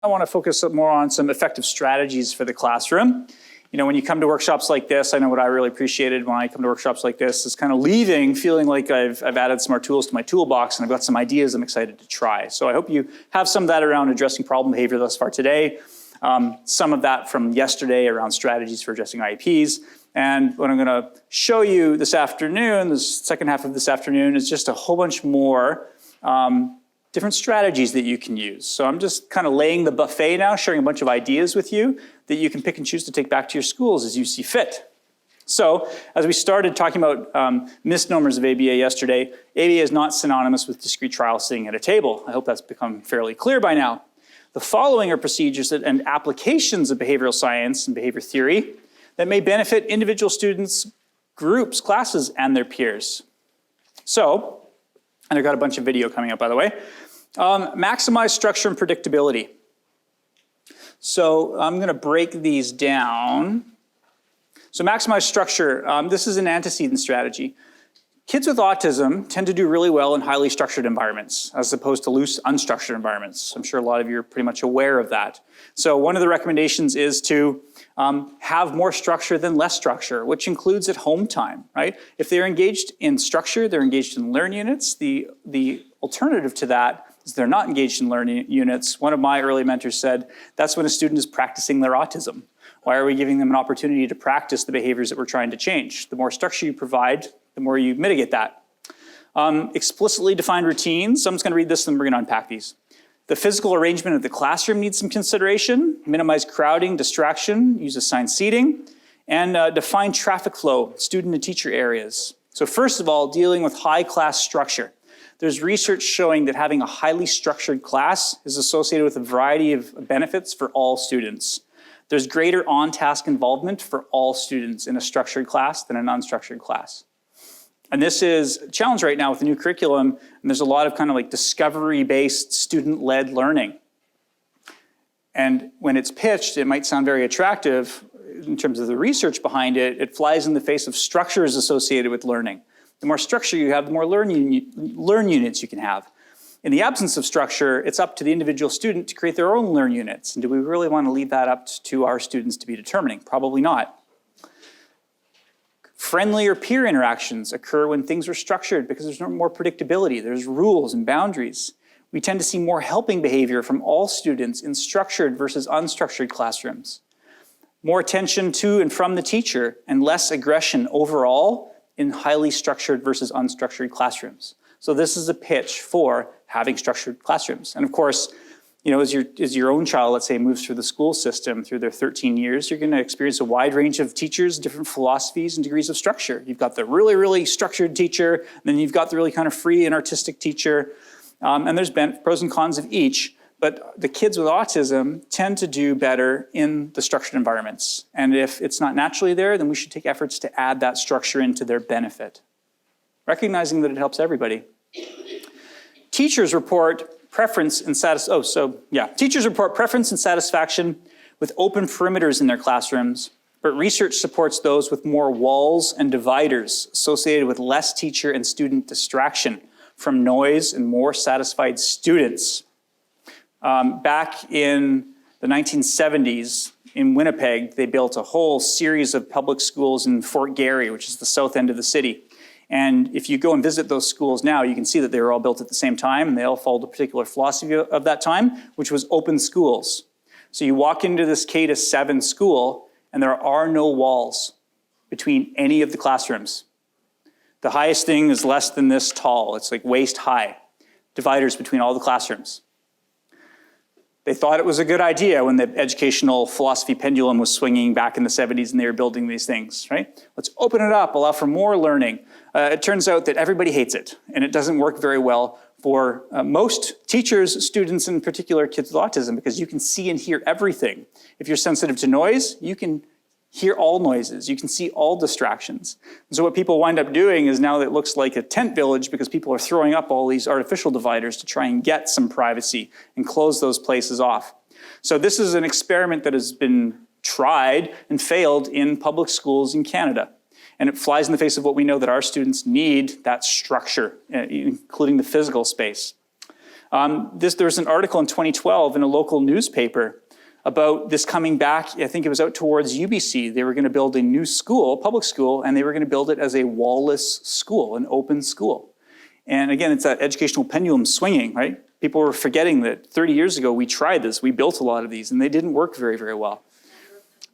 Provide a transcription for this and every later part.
I want to focus more on some effective strategies for the classroom. You know, when you come to workshops like this, I know what I really appreciated when I come to workshops like this is kind of leaving feeling like I've added some more tools to my toolbox and I've got some ideas I'm excited to try. So I hope you have some of that around addressing problem behavior thus far today, some of that from yesterday around strategies for addressing IEPs. And what I'm going to show you this afternoon, the second half of this afternoon, is just a whole bunch more different strategies that you can use. So I'm just kind of laying the buffet now, sharing a bunch of ideas with you that you can pick and choose to take back to your schools as you see fit. So as we started talking about misnomers of ABA yesterday, ABA is not synonymous with discrete trial sitting at a table. I hope that's become fairly clear by now. The following are procedures and applications of behavioral science and behavior theory that may benefit individual students, groups, classes, and their peers. So, and I've got a bunch of video coming up, by the way. Maximize structure and predictability. So I'm going to break these down. So maximize structure. This is an antecedent strategy. Kids with autism tend to do really well in highly structured environments as opposed to loose, unstructured environments. I'm sure a lot of you are pretty much aware of that. So one of the recommendations is to have more structure than less structure, which includes at home time, right? If they're engaged in structure, they're engaged in learn units. The alternative to that is they're not engaged in learn units. One of my early mentors said, that's when a student is practicing their autism. Why are we giving them an opportunity to practice the behaviors that we're trying to change? The more structure you provide, the more you mitigate that. Explicitly defined routines. Someone's going to read this and we're going to unpack these. The physical arrangement of the classroom needs some consideration. Minimize crowding, distraction, use assigned seating, and define traffic flow, student and teacher areas. So first of all, dealing with high class structure. There's research showing that having a highly structured class is associated with a variety of benefits for all students. There's greater on-task involvement for all students in a structured class than an unstructured class. And this is a challenge right now with the new curriculum, and there's a lot of kind of like discovery-based student-led learning. And when it's pitched, it might sound very attractive in terms of the research behind it. It flies in the face of structures associated with learning. The more structure you have, the more learn units you can have. In the absence of structure, it's up to the individual student to create their own learn units. And do we really want to leave that up to our students to be determining? Probably not. Friendlier peer interactions occur when things are structured because there's more predictability, there's rules and boundaries. We tend to see more helping behavior from all students in structured versus unstructured classrooms. More attention to and from the teacher and less aggression overall in highly structured versus unstructured classrooms. So this is a pitch for having structured classrooms. And of course, you know, as your own child, let's say, moves through the school system through their 13 years, you're going to experience a wide range of teachers, different philosophies and degrees of structure. You've got the really, really structured teacher, and then you've got the really kind of free and artistic teacher. And there's pros and cons of each. But the kids with autism tend to do better in the structured environments. And if it's not naturally there, then we should take efforts to add that structure into their benefit, recognizing that it helps everybody. Teachers report preference and teachers report preference and satisfaction with open perimeters in their classrooms, but research supports those with more walls and dividers associated with less teacher and student distraction from noise and more satisfied students. Back in the 1970s in Winnipeg, they built a whole series of public schools in Fort Garry, which is the south end of the city. And if you go and visit those schools now, you can see that they were all built at the same time, and they all followed a particular philosophy of that time, which was open schools. So you walk into this K-7 school, and there are no walls between any of the classrooms. The highest thing is less than this tall. It's like waist high. Dividers between all the classrooms. They thought it was a good idea when the educational philosophy pendulum was swinging back in the 70s and they were building these things, right? Let's open it up, allow for more learning. It turns out that everybody hates it, and it doesn't work very well for most teachers, students, in particular kids with autism, because you can see and hear everything. If you're sensitive to noise, you can hear all noises. You can see all distractions. And so what people wind up doing is now it looks like a tent village because people are throwing up all these artificial dividers to try and get some privacy and close those places off. So this is an experiment that has been tried and failed in public schools in Canada. And it flies in the face of what we know that our students need, that structure, including the physical space. There was an article in 2012 in a local newspaper about this coming back. I think it was out towards UBC. They were going to build a new school, public school, and they were going to build it as a wall-less school, an open school. And again, it's that educational pendulum swinging, right? People were forgetting that 30 years ago we tried this. We built a lot of these, and they didn't work very, very well.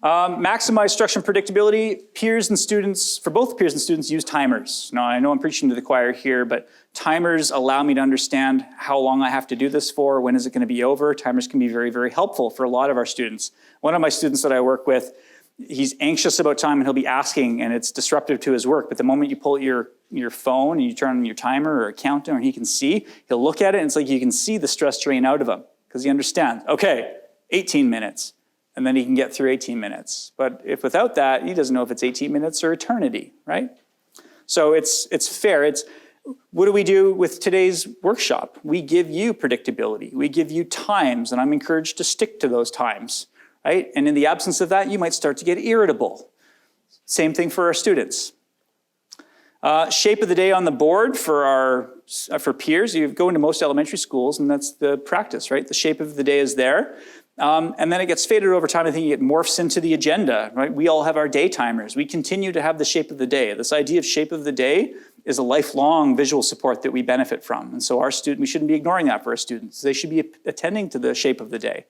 Maximize instruction predictability. Peers and students, for both peers and students, use timers. Now, I know I'm preaching to the choir here, but timers allow me to understand how long I have to do this for, when is it going to be over. Timers can be very, very helpful for a lot of our students. One of my students that I work with, he's anxious about time and he'll be asking, and it's disruptive to his work. But the moment you pull your phone and you turn on your timer or a countdown, and he can see, he'll look at it and it's like you can see the stress drain out of him because he understands, okay, 18 minutes. And then he can get through 18 minutes. But if without that, he doesn't know if it's 18 minutes or eternity, right? So it's fair. What do we do with today's workshop? We give you predictability. We give you times, and I'm encouraged to stick to those times, right? And in the absence of that, you might start to get irritable. Same thing for our students. Shape of the day on the board for peers. You go into most elementary schools, and that's the practice, right? The shape of the day is there. And then it gets faded over time. I think it morphs into the agenda, right? We all have our day timers. We continue to have the shape of the day. This idea of shape of the day is a lifelong visual support that we benefit from. And so we shouldn't be ignoring that for our students. They should be attending to the shape of the day.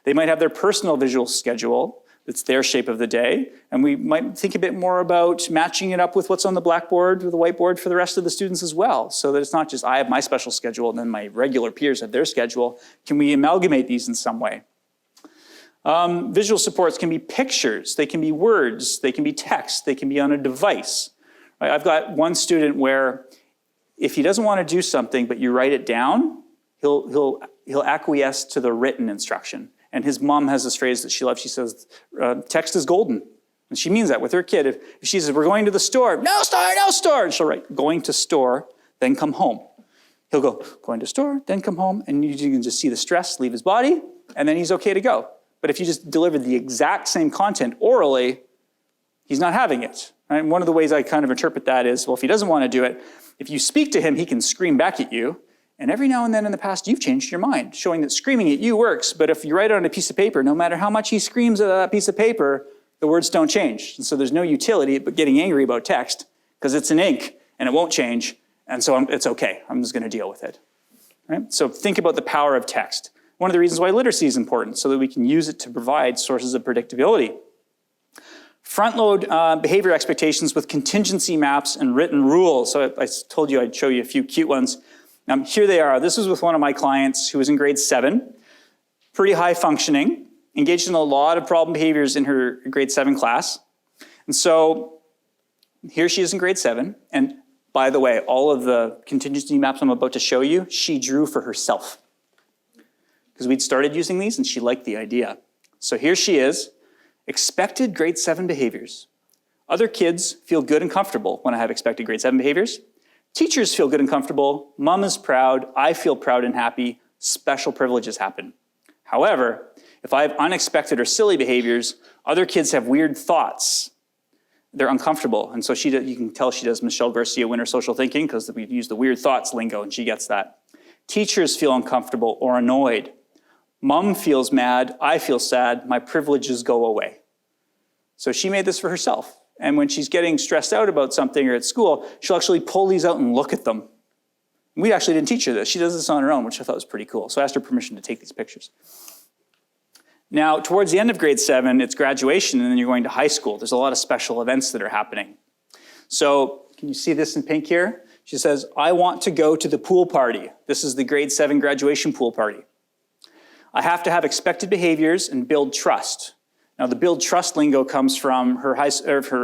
They might have their personal visual schedule. That's their shape of the day. And we might think a bit more about matching it up with what's on the blackboard or the whiteboard for the rest of the students as well. So that it's not just I have my special schedule and then my regular peers have their schedule. Can we amalgamate these in some way? Visual supports can be pictures, they can be words, they can be text, they can be on a device. Right? I've got one student where if he doesn't want to do something but you write it down, he'll acquiesce to the written instruction. And his mom has this phrase that she loves. She says, text is golden. And she means that with her kid. If she says, we're going to the store, no store, no store. And she'll write, going to store, then come home. He'll go, going to store, then come home. And you can just see the stress leave his body, and then he's okay to go. But if you just deliver the exact same content orally, he's not having it. Right? And one of the ways I kind of interpret that is, well, if he doesn't want to do it, if you speak to him, he can scream back at you. And every now and then in the past, you've changed your mind, showing that screaming at you works. But if you write it on a piece of paper, no matter how much he screams at that piece of paper, the words don't change. And so there's no utility but getting angry about text because it's in ink and it won't change. And so it's okay. I'm just going to deal with it. Right? So think about the power of text. One of the reasons why literacy is important, so that we can use it to provide sources of predictability. Front-load behavior expectations with contingency maps and written rules. So I told you I'd show you a few cute ones. Here they are. This is with one of my clients who was in grade 7, pretty high functioning, engaged in a lot of problem behaviors in her grade 7 class. And so here she is in grade 7. And by the way, all of the contingency maps I'm about to show you, she drew for herself. Because we'd started using these and she liked the idea. So here she is, expected grade 7 behaviors. Other kids feel good and comfortable when I have expected grade 7 behaviors. Teachers feel good and comfortable. Mom is proud. I feel proud and happy. Special privileges happen. However, if I have unexpected or silly behaviors, other kids have weird thoughts. They're uncomfortable. And so you can tell she does Michelle Garcia Winter social thinking because we use the weird thoughts lingo and she gets that. Teachers feel uncomfortable or annoyed. Mom feels mad, I feel sad, my privileges go away. So she made this for herself. And when she's getting stressed out about something or at school, she'll actually pull these out and look at them. We actually didn't teach her this. She does this on her own, which I thought was pretty cool. So I asked her permission to take these pictures. Now, towards the end of grade 7, it's graduation, and then you're going to high school. There's a lot of special events that are happening. So can you see this in pink here? She says, I want to go to the pool party. This is the grade 7 graduation pool party. I have to have expected behaviors and build trust. Now, the build trust lingo comes from her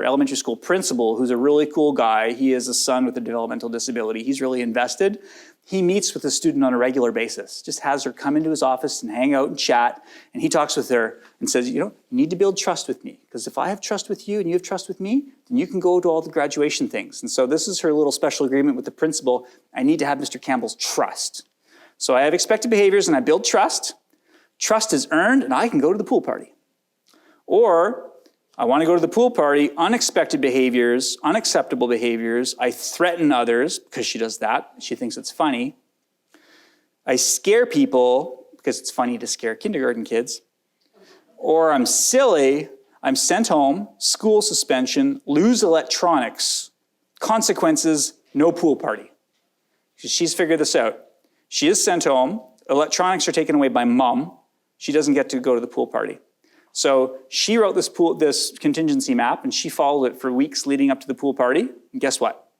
elementary school principal, who's a really cool guy. He is a son with a developmental disability. He's really invested. He meets with the student on a regular basis, just has her come into his office and hang out and chat. And he talks with her and says, you need to build trust with me. Because if I have trust with you and you have trust with me, then you can go to all the graduation things. And so this is her little special agreement with the principal. I need to have Mr. Campbell's trust. So I have expected behaviors and I build trust. Trust is earned and I can go to the pool party. Or I want to go to the pool party, unexpected behaviors, unacceptable behaviors. I threaten others because she does that. She thinks it's funny. I scare people because it's funny to scare kindergarten kids, or I'm silly, I'm sent home, school suspension, lose electronics, consequences, no pool party. She's figured this out. She is sent home, electronics are taken away by mom, she doesn't get to go to the pool party. So she wrote this contingency map and she followed it for weeks leading up to the pool party. And guess what?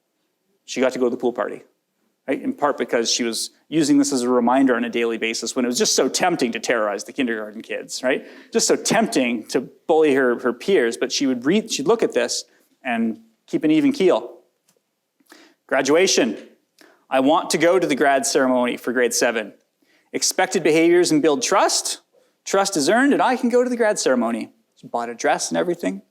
She got to go to the pool party, right? In part because she was using this as a reminder on a daily basis when it was just so tempting to terrorize the kindergarten kids, right? Just so tempting to bully her peers, but she'd look at this and keep an even keel. Graduation. I want to go to the grad ceremony for grade 7. Expected behaviors and build trust. Trust is earned and I can go to the grad ceremony. She bought a dress and everything.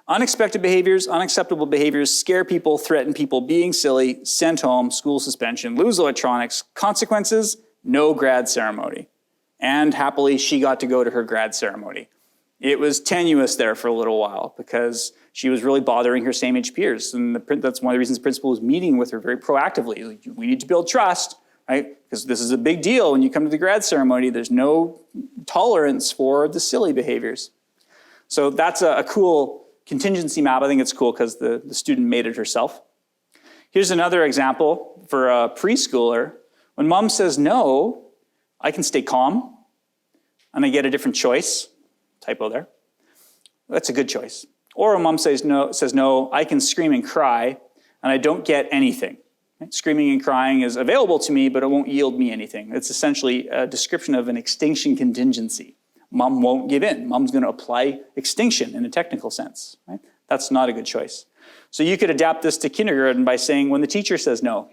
Unexpected behaviors, unacceptable behaviors, scare people, threaten people, being silly, sent home, school suspension, lose electronics, consequences, no grad ceremony. And happily, she got to go to her grad ceremony. It was tenuous there for a little while because she was really bothering her same-age peers. And that's one of the reasons the principal was meeting with her very proactively. Like, we need to build trust, right? Because this is a big deal when you come to the grad ceremony. There's no tolerance for the silly behaviors. So that's a cool contingency map. I think it's cool because the student made it herself. Here's another example for a preschooler. When mom says no, I can stay calm and I get a different choice. Typo there. That's a good choice. Or when mom says no, I can scream and cry and I don't get anything. Right? Screaming and crying is available to me, but it won't yield me anything. It's essentially a description of an extinction contingency. Mom won't give in. Mom's going to apply extinction in a technical sense. Right? That's not a good choice. So you could adapt this to kindergarten by saying, when the teacher says no,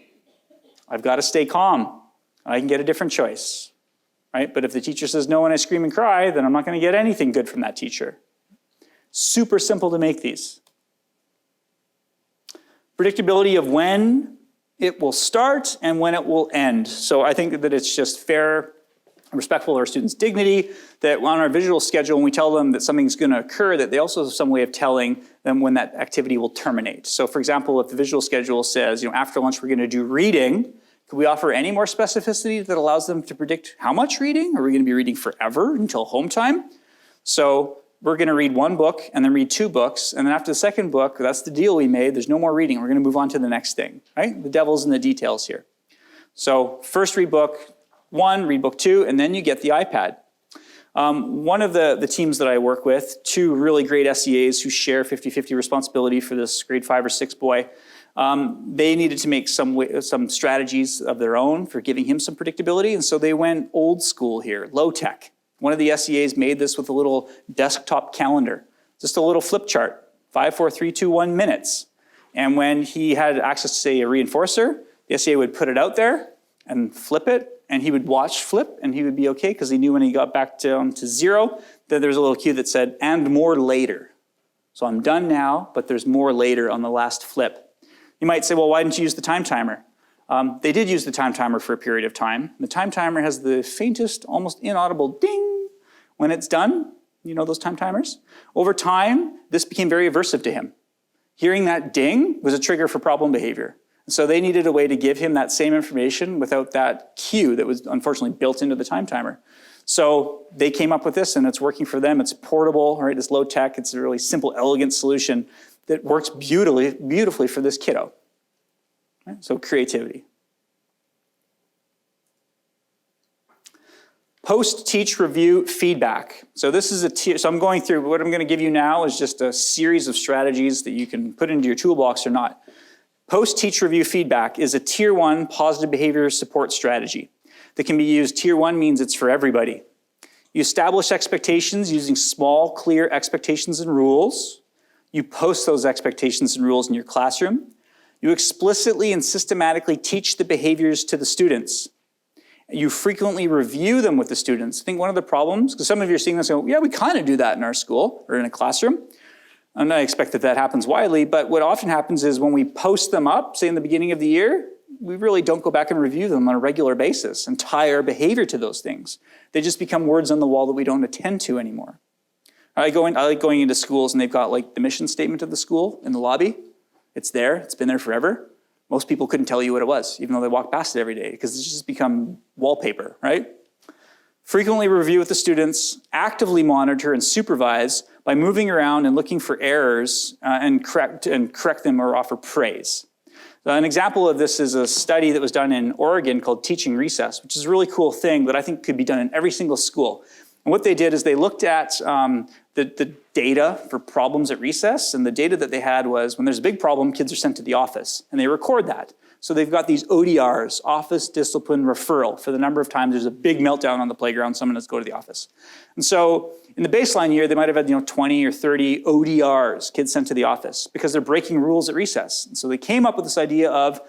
I've got to stay calm. I can get a different choice. Right? But if the teacher says no and I scream and cry, then I'm not going to get anything good from that teacher. Super simple to make these. Predictability of when it will start and when it will end. So I think that it's just fair, respectful of our students' dignity, that on our visual schedule, when we tell them that something's going to occur, that they also have some way of telling them when that activity will terminate. So for example, if the visual schedule says, after lunch we're going to do reading, could we offer any more specificity that allows them to predict how much reading? Are we going to be reading forever until home time? So we're going to read one book and then read 2 books. And then after the second book, that's the deal we made. There's no more reading. We're going to move on to the next thing, right? The devil's in the details here. So first read book 1, read book 2, and then you get the iPad. One of the teams that I work with, 2 really great SEAs who share 50-50 responsibility for this grade 5 or 6 boy, they needed to make some strategies of their own for giving him some predictability. And so they went old school here, low tech. One of the SEAs made this with a little desktop calendar, just a little flip chart, 5, 4, 3, 2, 1 minutes. And when he had access to, say, a reinforcer, the SEA would put it out there and flip it, and he would watch flip, and he would be okay because he knew when he got back down to 0 that there was a little cue that said, and more later. So I'm done now, but there's more later on the last flip. You might say, well, why didn't you use the time timer? They did use the time timer for a period of time. The time timer has the faintest, almost inaudible ding when it's done. You know those time timers? Over time, this became very aversive to him. Hearing that ding was a trigger for problem behavior. So they needed a way to give him that same information without that cue that was unfortunately built into the time timer. So they came up with this and it's working for them. It's portable, right? It's low tech. It's a really simple, elegant solution that works beautifully for this kiddo. Right? So creativity. Post-teach review feedback. So this is so I'm going through, what I'm going to give you now is just a series of strategies that you can put into your toolbox or not. Post-teach review feedback is a Tier 1 positive behavior support strategy that can be used. Tier 1 means it's for everybody. You establish expectations using small, clear expectations and rules. You post those expectations and rules in your classroom. You explicitly and systematically teach the behaviors to the students. You frequently review them with the students. I think one of the problems, because some of you are seeing this and go, yeah, we kind of do that in our school or in a classroom. And I expect that happens widely, but what often happens is when we post them up, say in the beginning of the year, we really don't go back and review them on a regular basis and tie our behavior to those things. They just become words on the wall that we don't attend to anymore. I like going into schools and they've got like the mission statement of the school in the lobby. It's there, it's been there forever. Most people couldn't tell you what it was, even though they walk past it every day, because it's just become wallpaper, right? Frequently review with the students, actively monitor and supervise by moving around and looking for errors and correct them or offer praise. So an example of this is a study that was done in Oregon called Teaching Recess, which is a really cool thing that I think could be done in every single school. And what they did is they looked at the data for problems at recess, and the data that they had was when there's a big problem, kids are sent to the office, and they record that. So they've got these ODRs, office discipline referral, for the number of times there's a big meltdown on the playground, someone has to go to the office. And so in the baseline year, they might have had 20 or 30 ODRs, kids sent to the office, because they're breaking rules at recess. And so they came up with this idea of,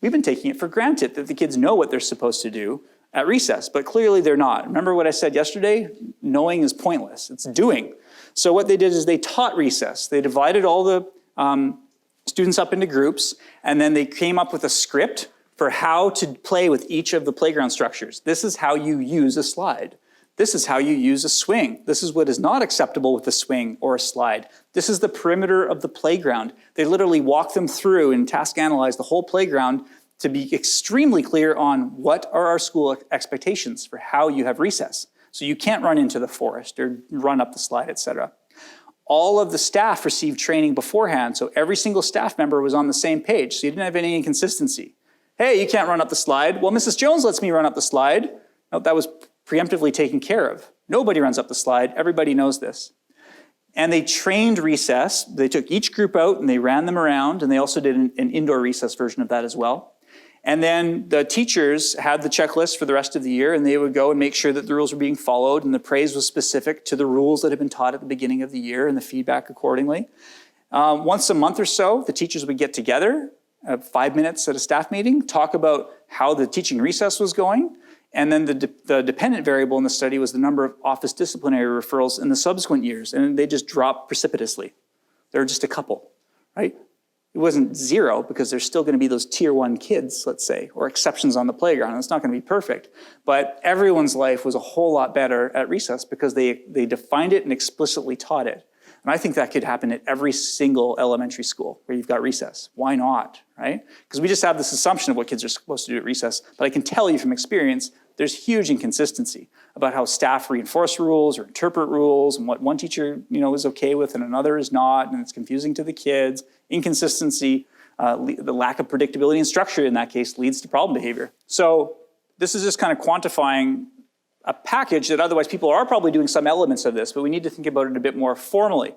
we've been taking it for granted that the kids know what they're supposed to do at recess, but clearly they're not. Remember what I said yesterday? Knowing is pointless, it's doing. So what they did is they taught recess. They divided all the students up into groups, and then they came up with a script for how to play with each of the playground structures. This is how you use a slide. This is how you use a swing. This is what is not acceptable with a swing or a slide. This is the perimeter of the playground. They literally walk them through and task analyze the whole playground to be extremely clear on what are our school expectations for how you have recess. So you can't run into the forest or run up the slide, etc. All of the staff received training beforehand, so every single staff member was on the same page, so you didn't have any inconsistency. Hey, you can't run up the slide. Well, Mrs. Jones lets me run up the slide. No, that was preemptively taken care of. Nobody runs up the slide. Everybody knows this. And they trained recess. They took each group out and they ran them around, and they also did an indoor recess version of that as well. And then the teachers had the checklist for the rest of the year, and they would go and make sure that the rules were being followed, and the praise was specific to the rules that had been taught at the beginning of the year, and the feedback accordingly. Once a month or so, the teachers would get together, 5 minutes at a staff meeting, talk about how the teaching recess was going, and then the dependent variable in the study was the number of office disciplinary referrals in the subsequent years, and they just dropped precipitously. There were just a couple, right? It wasn't zero, because there's still going to be those tier 1 kids, let's say, or exceptions on the playground, and it's not going to be perfect. But everyone's life was a whole lot better at recess because they defined it and explicitly taught it. And I think that could happen at every single elementary school where you've got recess. Why not, right? Because we just have this assumption of what kids are supposed to do at recess, but I can tell you from experience, there's huge inconsistency about how staff reinforce rules or interpret rules, and what one teacher is okay with and another is not, and it's confusing to the kids. Inconsistency, the lack of predictability and structure in that case leads to problem behavior. So this is just kind of quantifying a package that otherwise people are probably doing some elements of this, but we need to think about it a bit more formally.